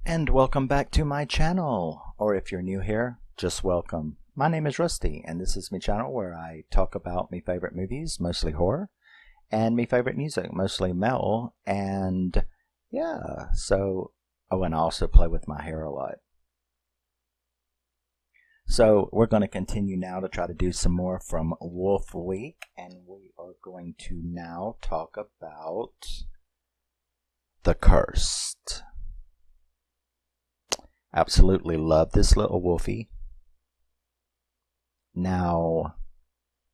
And welcome back to my channel, or if you're new here, just welcome. My name is Rusty, and this is my channel where I talk about my favorite movies, mostly horror, and my favorite music, mostly metal, and yeah, and I also play with my hair a lot. So we're going to continue now to try to do some more from Wolf Week, and we are going to now talk about The Cursed. Absolutely love this little wolfie. Now,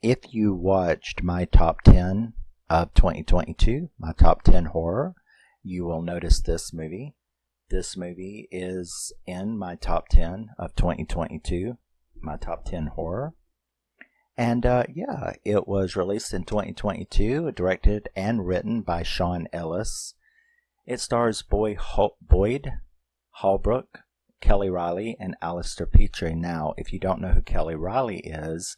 if you watched my top 10 of 2022, my top 10 horror, you will notice this movie. This movie is in my top 10 of 2022, my top 10 horror. And yeah, it was released in 2022, directed and written by Sean Ellis. It stars Boyd Holbrook, Kelly Reilly, and Alistair Petrie. Now, if you don't know who Kelly Reilly is,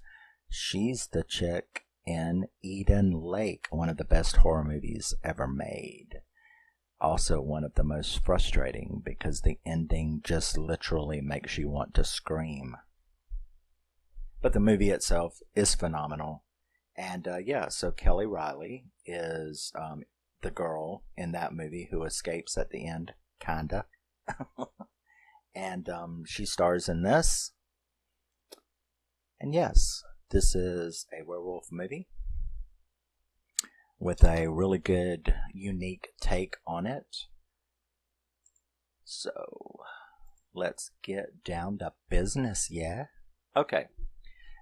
she's the chick in Eden Lake, one of the best horror movies ever made. Also one of the most frustrating because the ending just literally makes you want to scream. But the movie itself is phenomenal. And yeah, so Kelly Reilly is the girl in that movie who escapes at the end, kinda. And she stars in this. And yes, this is a werewolf movie with a really good, unique take on it. So, let's get down to business, yeah? Okay.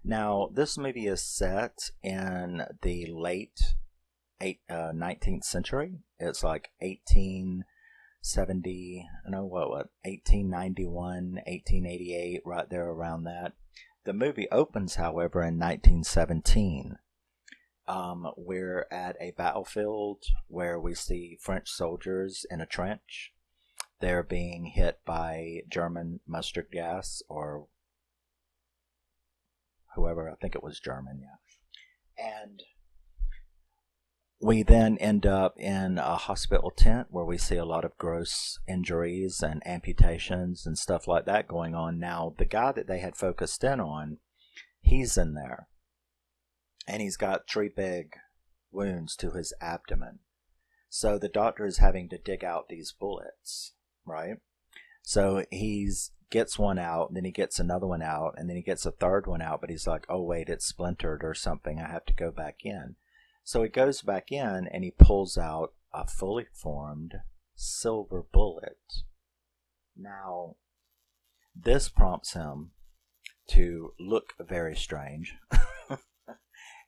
Now, this movie is set in the late 19th century. It's like 1891, 1888, right there around that. The movie opens, however, in 1917. We're at a battlefield where we see French soldiers in a trench. They're being hit by German mustard gas, or whoever, I think it was German, yeah. And we then end up in a hospital tent where we see a lot of gross injuries and amputations and stuff like that going on. Now, the guy that they had focused in on, he's in there. And he's got 3 big wounds to his abdomen. So the doctor is having to dig out these bullets, right? So he gets one out, and then he gets another one out, and then he gets a third one out, but he's like, oh wait, it's splintered or something, I have to go back in. So he goes back in and he pulls out a fully formed silver bullet. Now, this prompts him to look very strange.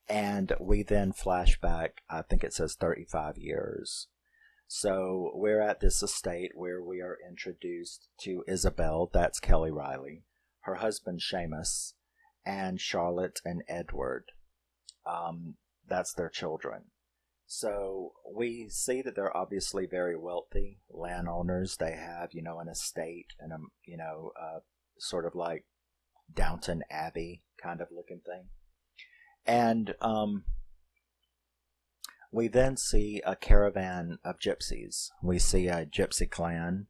And we then flash back, I think it says 35 years. So we're at this estate where we are introduced to Isabel, that's Kelly Reilly, her husband Seamus, and Charlotte and Edward. That's their children. So we see that they're obviously very wealthy landowners. They have, an estate and sort of like Downton Abbey kind of looking thing. And we then see a caravan of gypsies. We see a gypsy clan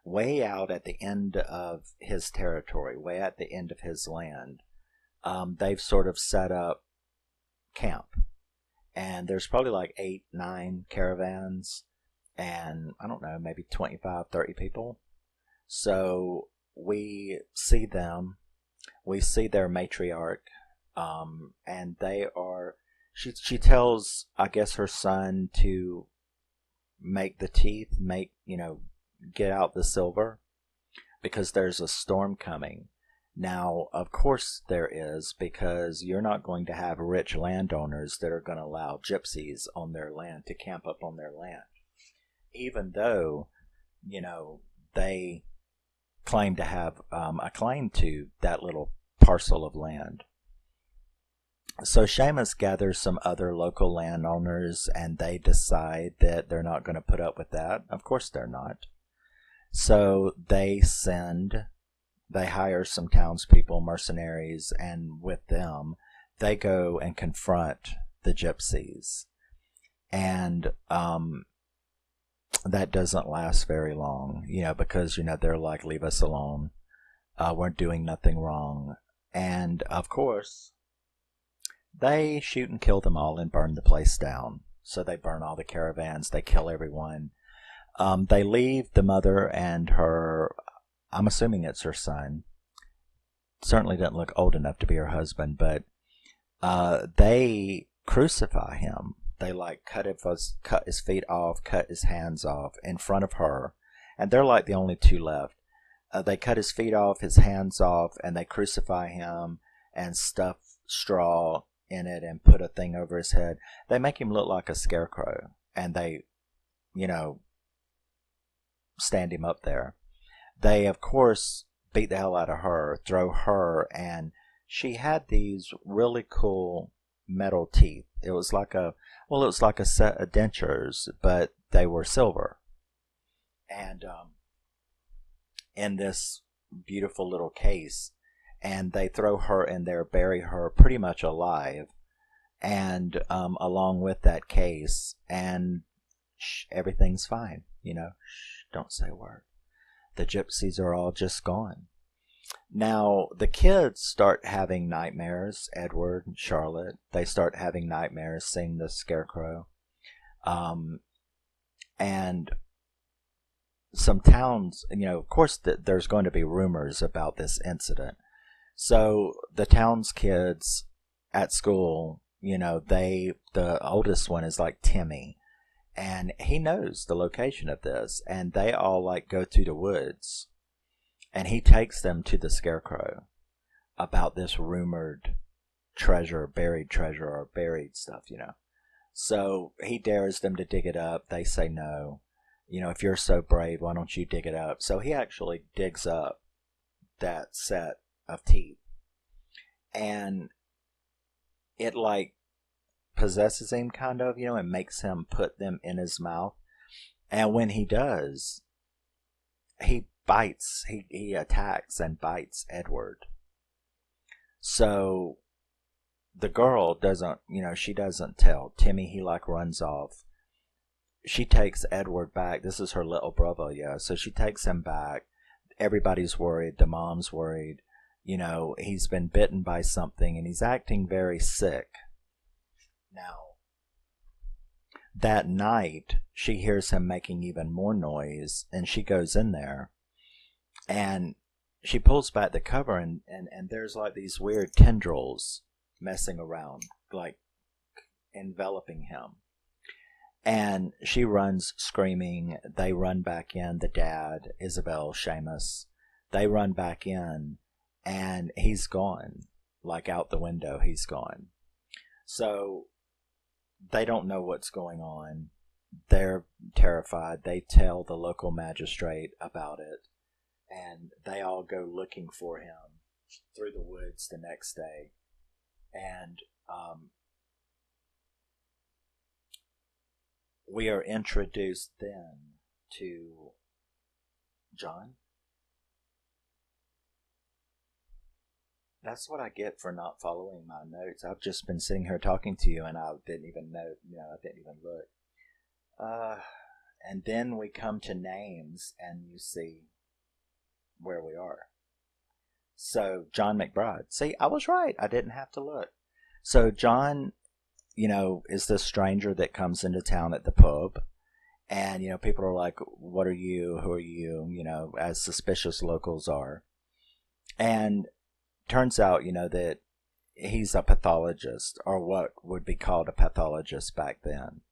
way out at the end of his territory, way at the end of his land. They've sort of set up camp. And there's probably like 8, 9 caravans, and I don't know, maybe 25, 30 people. So we see them, we see their matriarch, and they are, she tells, I guess, her son to make the teeth, get out the silver, because there's a storm coming. Now, of course there is, because you're not going to have rich landowners that are going to allow gypsies on their land to camp up on their land. Even though, they claim to have a claim to that little parcel of land. So Seamus gathers some other local landowners, and they decide that they're not going to put up with that. Of course they're not. So they hire some townspeople, mercenaries, and with them, they go and confront the gypsies. And that doesn't last very long, because, they're like, leave us alone. We're doing nothing wrong. And, of course, they shoot and kill them all and burn the place down. So they burn all the caravans. They kill everyone. They leave the mother and her, I'm assuming it's her son. Certainly didn't look old enough to be her husband, but they crucify him. They cut his feet off, cut his hands off in front of her. And they're like the only two left. They cut his feet off, his hands off, and they crucify him and stuff straw in it and put a thing over his head. They make him look like a scarecrow, and they, stand him up there. They, of course, beat the hell out of her, throw her, and she had these really cool metal teeth. It was like a set of dentures, but they were silver. And in this beautiful little case, and they throw her in there, bury her pretty much alive, and along with that case, and everything's fine, don't say a word. The gypsies are all just gone. Now, the kids start having nightmares, Edward and Charlotte. They start having nightmares seeing the scarecrow. And some towns, of course, there's going to be rumors about this incident. So the town's kids at school, the oldest one is like Timmy, and he knows the location of this, and they all go through the woods, and he takes them to the scarecrow about this rumored buried treasure or buried stuff, So he dares them to dig it up. They say no. If you're so brave, why don't you dig it up? So he actually digs up that set of teeth, and it possesses him kind of, and makes him put them in his mouth. And when he does, he bites, he attacks and bites Edward. So the girl doesn't, she doesn't tell. Timmy, he runs off. She takes Edward back. This is her little brother, yeah. So she takes him back. Everybody's worried. The mom's worried. He's been bitten by something and he's acting very sick. Now, that night, she hears him making even more noise, and she goes in there, and she pulls back the cover, and there's these weird tendrils messing around, enveloping him. And she runs screaming. They run back in, the dad, Isabel, Seamus. They run back in, and he's gone. Out the window, he's gone. So they don't know what's going on. They're terrified. They tell the local magistrate about it, and they all go looking for him through the woods the next day. And we are introduced then to John. That's what I get for not following my notes. I've just been sitting here talking to you, and I didn't even know, I didn't even look. And then we come to names, and you see where we are. So, John McBride. See, I was right. I didn't have to look. So, John, is this stranger that comes into town at the pub. And, people are like, what are you? Who are you? As suspicious locals are. And turns out, that he's a pathologist, or what would be called a pathologist back then.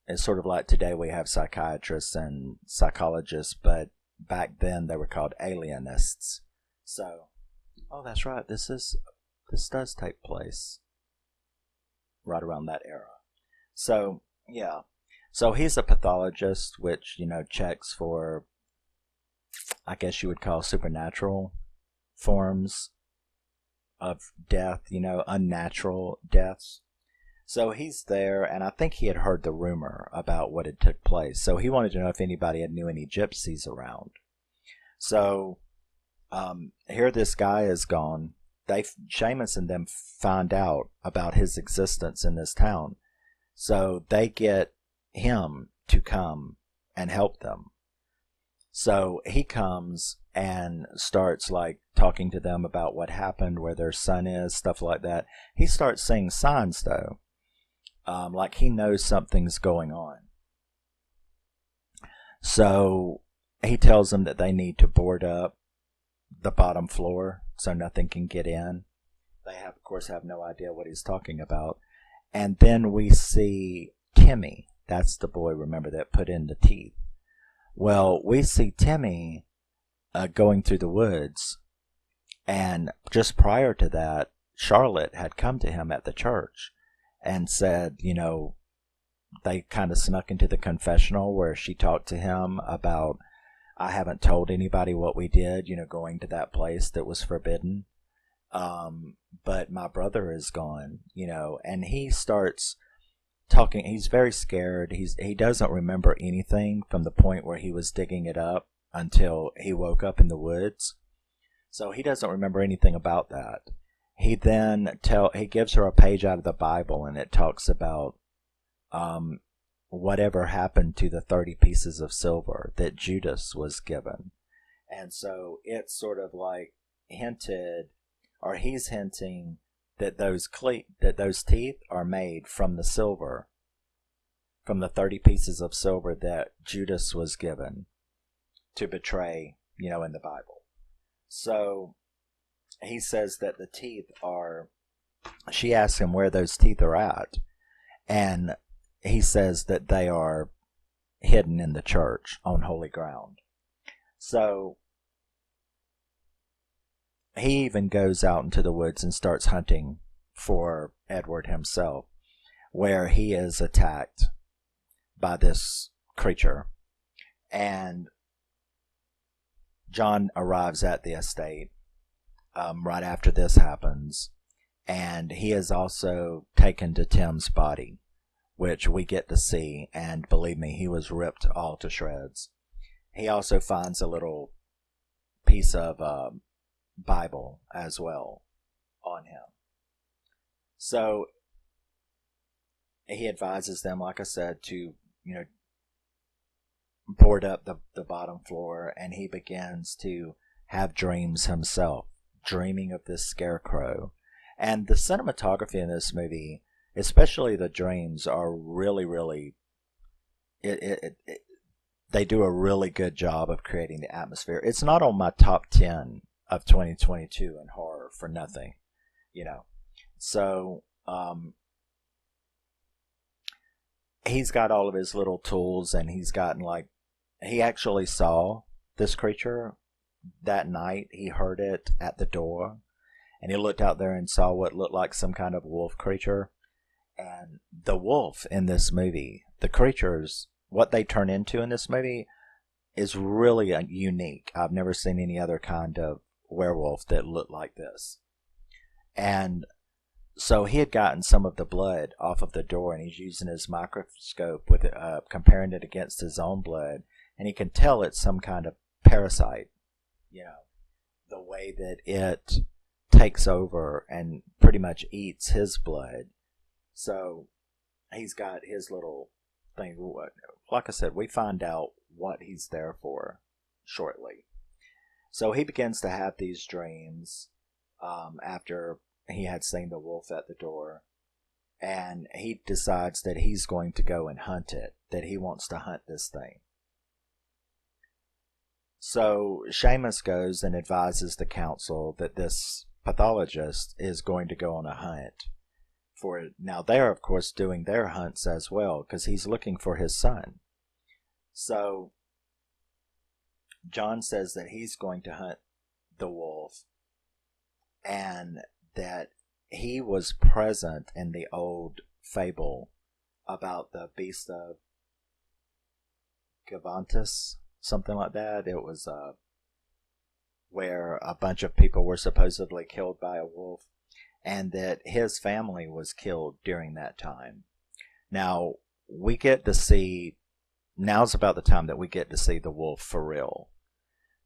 It's sort of like today we have psychiatrists and psychologists, but back then they were called alienists. So, oh, that's right. This does take place right around that era. So, yeah. So he's a pathologist, which, checks for, I guess you would call supernatural forms of death, unnatural deaths. So he's there, and I think he had heard the rumor about what had took place. So he wanted to know if anybody had knew any gypsies around. So here this guy is gone. Seamus and them find out about his existence in this town. So they get him to come and help them. So he comes and starts like talking to them about what happened, where their son is, stuff like that. He starts seeing signs though, like he knows something's going on. So he tells them that they need to board up the bottom floor so nothing can get in. They have, of course, have no idea what he's talking about. And then we see Timmy. That's the boy, remember, that put in the teeth. Well, we see Timmy going through the woods. And just prior to that, Charlotte had come to him at the church and said, you know, they kind of snuck into the confessional where she talked to him about, I haven't told anybody what we did, you know, going to that place that was forbidden. But my brother is gone, you know, and he starts talking. He's very scared. He doesn't remember anything from the point where he was digging it up until he woke up in the woods. So he doesn't remember anything about that. He then he gives her a page out of the Bible, and it talks about whatever happened to the 30 pieces of silver that Judas was given. And so it's sort of like hinted, or he's hinting that those teeth are made from the silver, from the 30 pieces of silver that Judas was given to betray, you know, in the Bible. So he says that the teeth are, she asks him where those teeth are at, and he says that they are hidden in the church on holy ground. So he even goes out into the woods and starts hunting for Edward himself, where he is attacked by this creature. And John arrives at the estate right after this happens, and he is also taken to Tim's body, which we get to see, and believe me, he was ripped all to shreds. He also finds a little piece of Bible as well on him. So he advises them, like I said, to, you know, board up the bottom floor, and he begins to have dreams himself, dreaming of this scarecrow. And the cinematography in this movie, especially the dreams, are really, really, they do a really good job of creating the atmosphere. It's not on my top 10 of 2022 in horror for nothing, you know. So he's got all of his little tools, and he's gotten like, he actually saw this creature that night. He heard it at the door, and he looked out there and saw what looked like some kind of wolf creature. And the wolf in this movie, the creatures, what they turn into in this movie is really unique. I've never seen any other kind of werewolf that looked like this. And so he had gotten some of the blood off of the door, and he's using his microscope with it, comparing it against his own blood, and he can tell it's some kind of parasite, you know, the way that it takes over and pretty much eats his blood. So he's got his little thing. Like I said, we find out what he's there for shortly. So he begins to have these dreams after he had seen the wolf at the door, and he decides that he's going to go and hunt it, that he wants to hunt this thing. So Seamus goes and advises the council that this pathologist is going to go on a hunt for it. Now they're, of course, doing their hunts as well, because he's looking for his son. So John says that he's going to hunt the wolf, and that he was present in the old fable about the beast of Gavantus, something like that. It was where a bunch of people were supposedly killed by a wolf, and that his family was killed during that time. Now, we get to see, now's about the time that we get to see the wolf for real,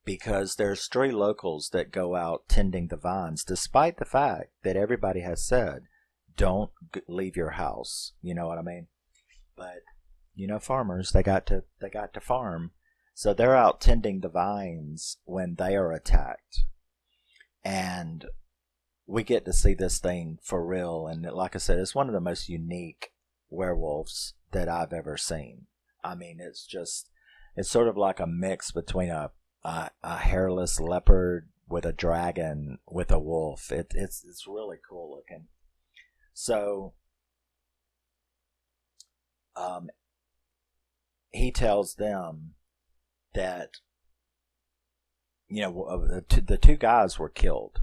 because there's 3 locals that go out tending the vines, despite the fact that everybody has said, don't leave your house, you know what I mean? But farmers, they got to farm. So they're out tending the vines when they are attacked. And we get to see this thing for real. And like I said, it's one of the most unique werewolves that I've ever seen. I mean, it's sort of like a mix between a hairless leopard with a dragon with a wolf. It's really cool looking. So he tells them that the two guys were killed.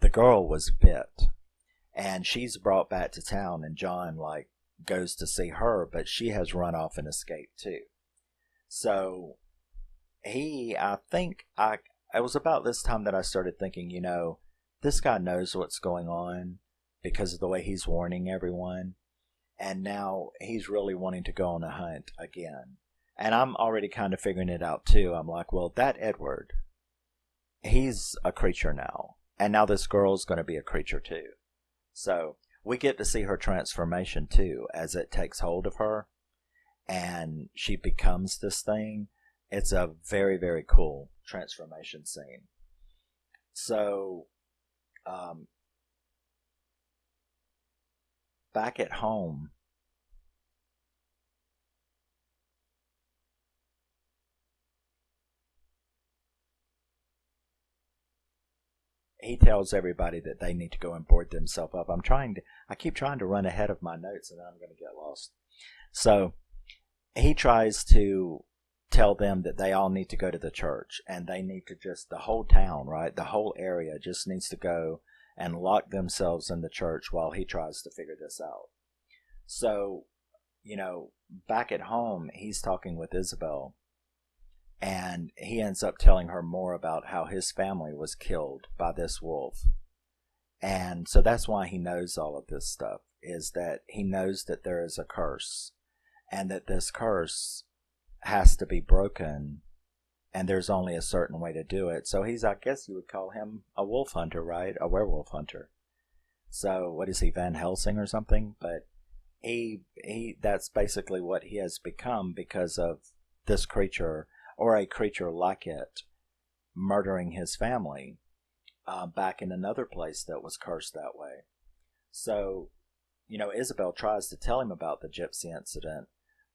The girl was bit, and she's brought back to town, and John goes to see her, but she has run off and escaped too. So I think it was about this time that I started thinking, this guy knows what's going on because of the way he's warning everyone, and now he's really wanting to go on a hunt again. And I'm already kind of figuring it out too. I'm like, well, that Edward, he's a creature now. And now this girl's going to be a creature too. So we get to see her transformation too as it takes hold of her and she becomes this thing. It's a very, very cool transformation scene. So back at home, he tells everybody that they need to go and board themselves up. I keep trying to run ahead of my notes and I'm going to get lost. So he tries to tell them that they all need to go to the church and they need to the whole town, right? The whole area just needs to go and lock themselves in the church while he tries to figure this out. So, back at home, he's talking with Isabel. And he ends up telling her more about how his family was killed by this wolf. And so that's why he knows all of this stuff, is that he knows that there is a curse and that this curse has to be broken and there's only a certain way to do it. So I guess you would call him a wolf hunter, right? A werewolf hunter. So what is he, Van Helsing or something? But that's basically what he has become because of this creature, or a creature like it, murdering his family back in another place that was cursed that way. So, Isabel tries to tell him about the gypsy incident,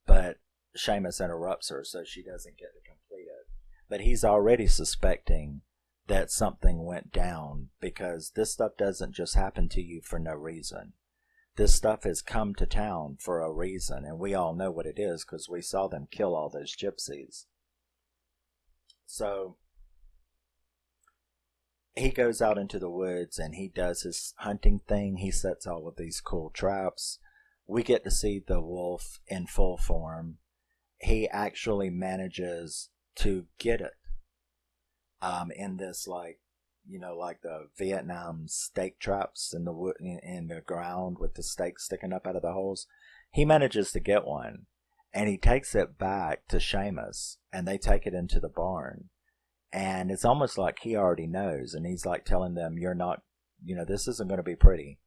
but Seamus interrupts her so she doesn't get to complete it. But he's already suspecting that something went down because this stuff doesn't just happen to you for no reason. This stuff has come to town for a reason, and we all know what it is because we saw them kill all those gypsies. So he goes out into the woods and he does his hunting thing. He sets all of these cool traps. We get to see the wolf in full form. He actually manages to get it in this like the Vietnam stake traps in the wood, in the ground with the stakes sticking up out of the holes. He manages to get one. And he takes it back to Seamus, and they take it into the barn. And it's almost like he already knows, and he's like telling them, you're not, this isn't going to be pretty.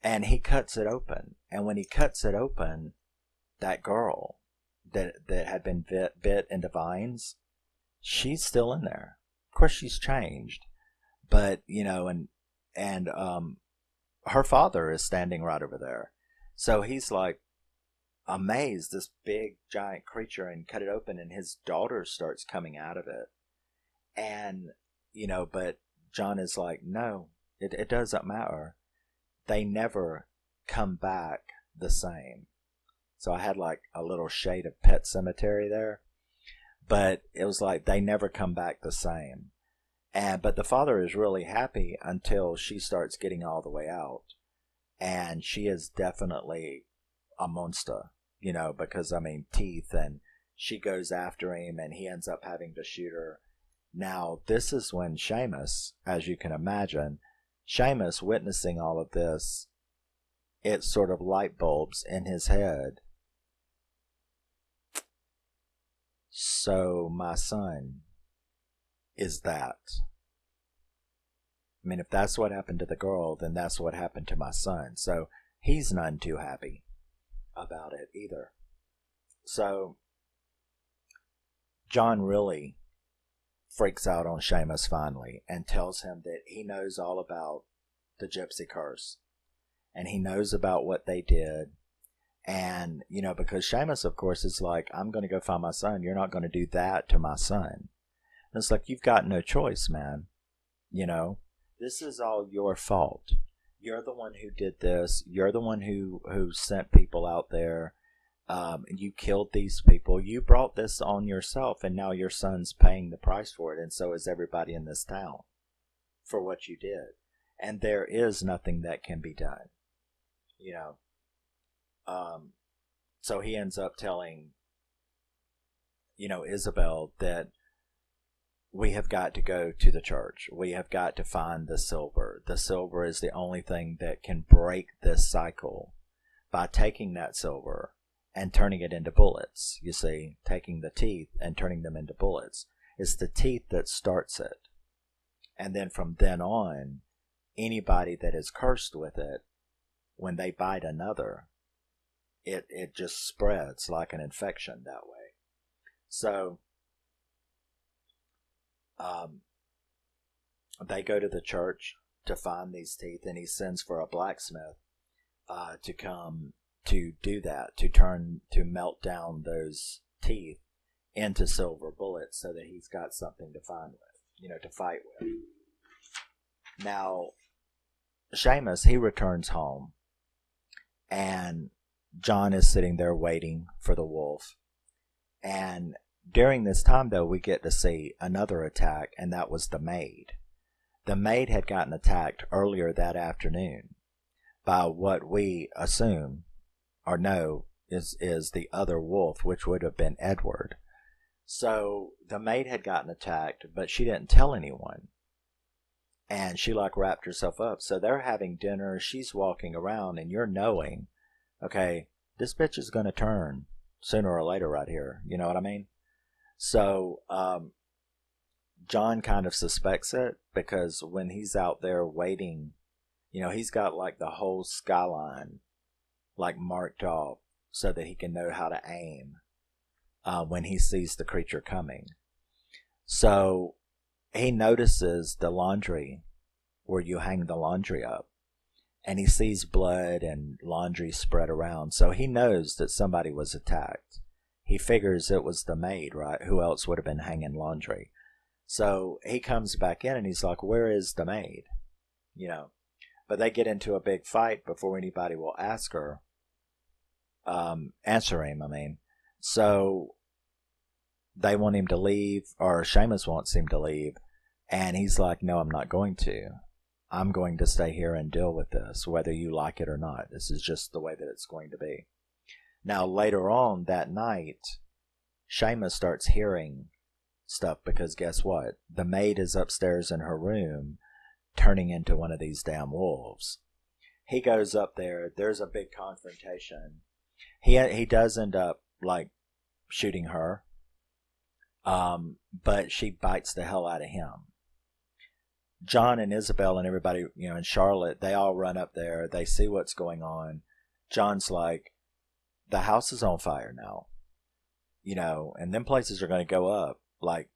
And he cuts it open. And when he cuts it open, that girl that had been bit into vines, she's still in there. Of course, she's changed. But, and her father is standing right over there. So he's like, amazed, this big giant creature, and cut it open and his daughter starts coming out of it. And but John is like, no, it doesn't matter, they never come back the same. So I had like a little shade of Pet Cemetery there, but it was like they never come back the same. But the father is really happy until she starts getting all the way out, and she is definitely a monster, because teeth, and she goes after him and he ends up having to shoot her. Now, this is when Seamus, as you can imagine, Seamus witnessing all of this, it sort of light bulbs in his head. So my son is that. If that's what happened to the girl, then that's what happened to my son. So he's none too happy about it either. So John really freaks out on Seamus finally and tells him that he knows all about the gypsy curse and he knows about what they did. And, because Seamus, of course, is like, I'm going to go find my son. You're not going to do that to my son. And it's like, you've got no choice, man. This is all your fault. You're the one who did this. You're the one who sent people out there. You killed these people. You brought this on yourself, and now your son's paying the price for it, and so is everybody in this town for what you did. And there is nothing that can be done. So he ends up telling, Isabel that we have got to go to the church. We have got to find the silver. The silver is the only thing that can break this cycle by taking that silver and turning it into bullets. You see, taking the teeth and turning them into bullets. It's the teeth that starts it. And then from then on, anybody that is cursed with it, when they bite another, it just spreads like an infection that way. So they go to the church to find these teeth, and he sends for a blacksmith to come to do that, to melt down those teeth into silver bullets so that he's got something to find with, to fight with. Now, Seamus, he returns home, and John is sitting there waiting for the wolf. And during this time, though, we get to see another attack, and that was the maid. The maid had gotten attacked earlier that afternoon by what we assume or know is the other wolf, which would have been Edward. So the maid had gotten attacked, but she didn't tell anyone. And she wrapped herself up. So they're having dinner. She's walking around, and you're knowing, okay, this bitch is going to turn sooner or later right here. You know what I mean? So John kind of suspects it because when he's out there waiting, he's got the whole skyline marked off so that he can know how to aim when he sees the creature coming. So he notices the laundry where you hang the laundry up, and he sees blood and laundry spread around. So he knows that somebody was attacked. He figures it was the maid, right? Who else would have been hanging laundry? So he comes back in and he's like, where is the maid? But they get into a big fight before anybody will answer him. So they want him to leave, or Seamus wants him to leave. And he's like, no, I'm not going to. I'm going to stay here and deal with this, whether you like it or not. This is just the way that it's going to be. Now, later on that night, Seamus starts hearing stuff because guess what? The maid is upstairs in her room turning into one of these damn wolves. He goes up there. There's a big confrontation. He does end up shooting her, but she bites the hell out of him. John and Isabel and everybody, and Charlotte, they all run up there. They see what's going on. John's like, the house is on fire now, and them places are going to go up like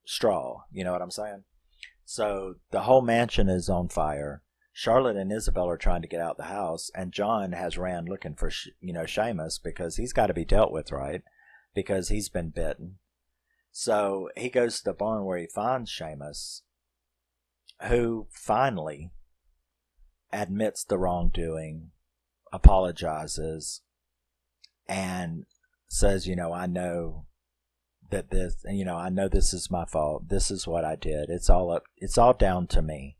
straw. You know what I'm saying? So the whole mansion is on fire. Charlotte and Isabel are trying to get out the house, and John has ran looking for, Seamus because he's got to be dealt with, right? Because he's been bitten. So he goes to the barn where he finds Seamus, who finally admits the wrongdoing, apologizes, and says, I know that this, I know this is my fault. This is what I did. It's all down to me.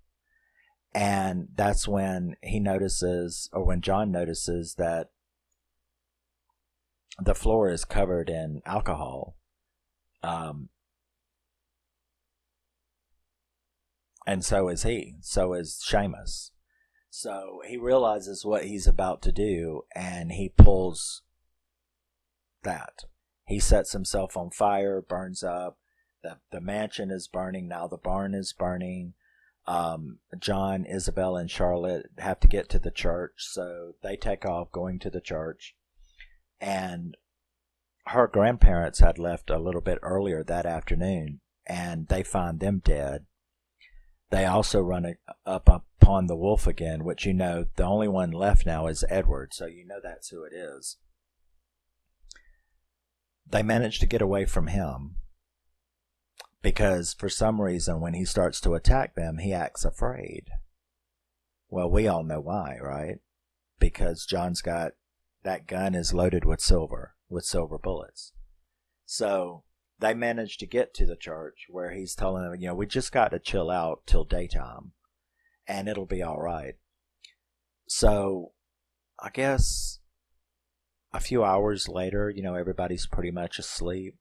And that's when he notices, or when John notices, that the floor is covered in alcohol. And so is he. So is Seamus. So he realizes what he's about to do, and he pulls that. He sets himself on fire, burns up. The mansion is burning. Now the barn is burning. John, Isabel, and Charlotte have to get to the church, so they take off going to the church. And her grandparents had left a little bit earlier that afternoon, and they find them dead. They also run up upon the wolf again, which the only one left now is Edward, so that's who it is. They manage to get away from him because for some reason when he starts to attack them, he acts afraid. Well, we all know why, right? Because John's got that gun is loaded with silver bullets. So they manage to get to the church where he's telling them, we just got to chill out till daytime and it'll be all right. So I guess a few hours later, everybody's pretty much asleep,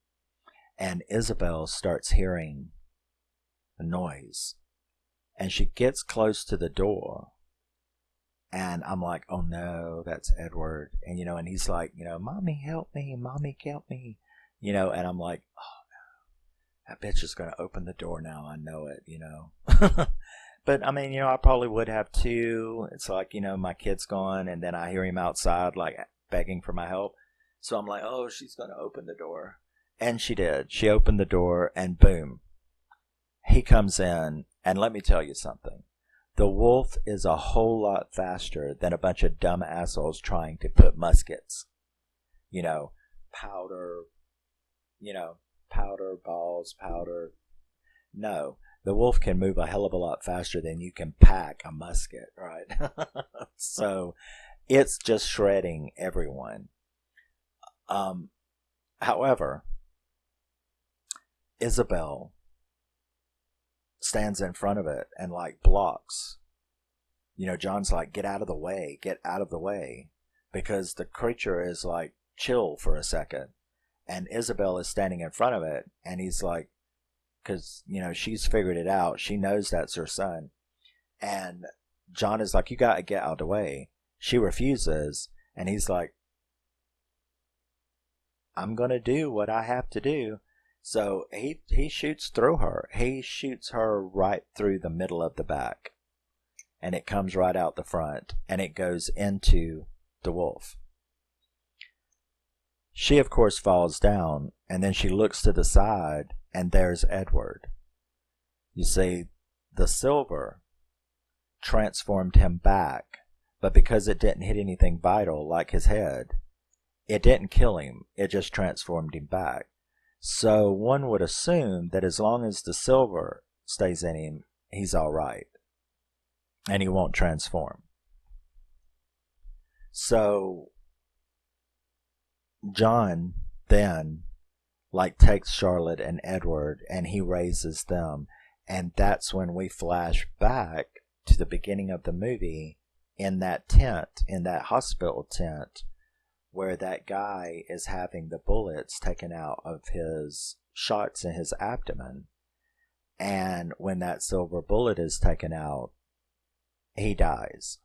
and Isabel starts hearing a noise, and she gets close to the door, and I'm like, oh no, that's Edward. And and he's like, Mommy, help me, Mommy, help me, and I'm like, oh no, that bitch is gonna open the door now, I know it. But I mean, I probably would have too. It's like, my kid's gone, and then I hear him outside like begging for my help. So I'm like, oh, she's going to open the door. And she did. She opened the door, and boom, he comes in. And let me tell you something. The wolf is a whole lot faster than a bunch of dumb assholes trying to put muskets. Powder, powder, balls, powder. No. The wolf can move a hell of a lot faster than you can pack a musket, right? So it's just shredding everyone. However, Isabel stands in front of it and like blocks. John's like, get out of the way, because the creature is like, chill for a second. And Isabel is standing in front of it, and he's like, because, she's figured it out. She knows that's her son. And John is like, you got to get out of the way. She refuses. And he's like, I'm going to do what I have to do. So he shoots through her. He shoots her right through the middle of the back. And it comes right out the front. And it goes into the wolf. She, of course, falls down. And then she looks to the side. And there's Edward. You see, the silver transformed him back, but because it didn't hit anything vital like his head, it didn't kill him, it just transformed him back. So one would assume that as long as the silver stays in him, he's all right, and he won't transform. So John then takes Charlotte and Edward, and he raises them. And that's when we flash back to the beginning of the movie in that tent, in that hospital tent, where that guy is having the bullets taken out of his shots in his abdomen. And when that silver bullet is taken out, he dies.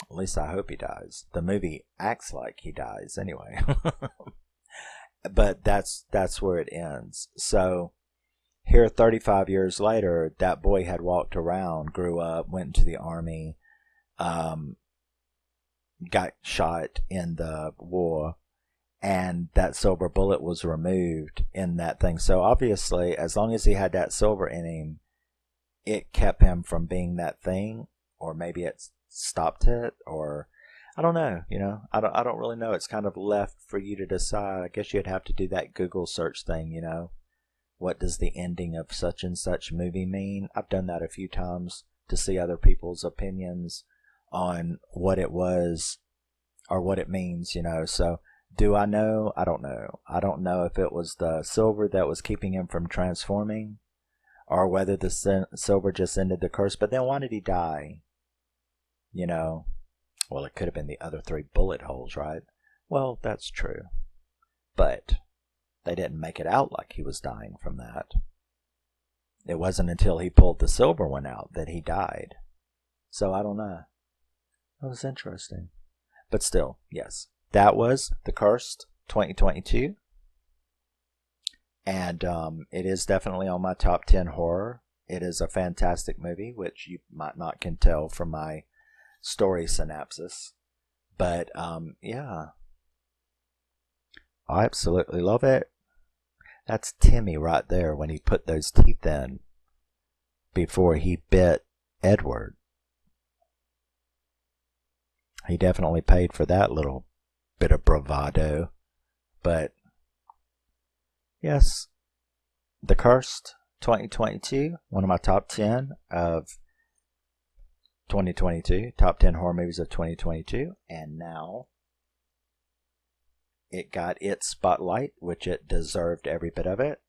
At least I hope he dies. The movie acts like he dies anyway. But that's where it ends. So here 35 years later, that boy had walked around, grew up, went into the army, got shot in the war, and that silver bullet was removed in that thing. So obviously, as long as he had that silver in him, it kept him from being that thing, or maybe it stopped it, or I don't know, I don't really know. It's kind of left for you to decide. I guess you'd have to do that Google search thing, What does the ending of such and such movie mean? I've done that a few times to see other people's opinions on what it was or what it means, So do I know? I don't know. I don't know if it was the silver that was keeping him from transforming, or whether the silver just ended the curse. But then why did he die? Well, it could have been the other 3 bullet holes, right? Well, that's true. But they didn't make it out like he was dying from that. It wasn't until he pulled the silver one out that he died. So I don't know. That was interesting. But still, yes. That was The Cursed 2022. And it is definitely on my top 10 horror. It is a fantastic movie, which you might not can tell from my story synopsis. But yeah. I absolutely love it. That's Timmy right there when he put those teeth in before he bit Edward. He definitely paid for that little bit of bravado. But yes, The Cursed 2022, one of my top 10 of 2022, top 10 horror movies of 2022, and now it got its spotlight, which it deserved every bit of it.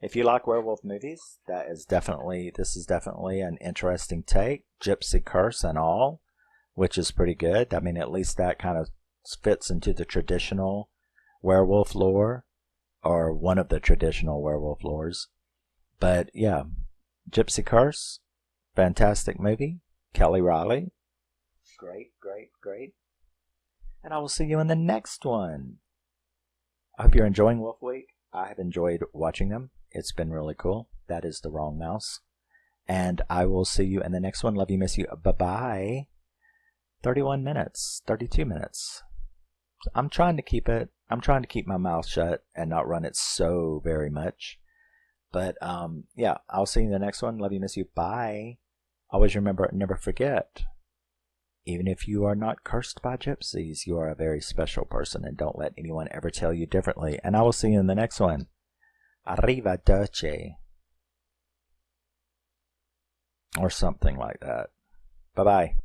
If you like werewolf movies, this is definitely an interesting take, Gypsy Curse and all, which is pretty good. I mean, at least that kind of fits into the traditional werewolf lore, or one of the traditional werewolf lores. But yeah, Gypsy Curse, fantastic movie. Kelly Reilly, great. And I will see you in the next one. I hope you're enjoying Wolf Week. I have enjoyed watching them. It's been really cool. That is the wrong mouse. And I will see you in the next one. Love you, miss you. Bye-bye. 31 minutes, 32 minutes. I'm trying to keep my mouth shut and not run it so very much. But yeah, I'll see you in the next one. Love you, miss you. Bye. Always remember, never forget, even if you are not cursed by gypsies, you are a very special person, and don't let anyone ever tell you differently. And I will see you in the next one. Arrivederci. Or something like that. Bye-bye.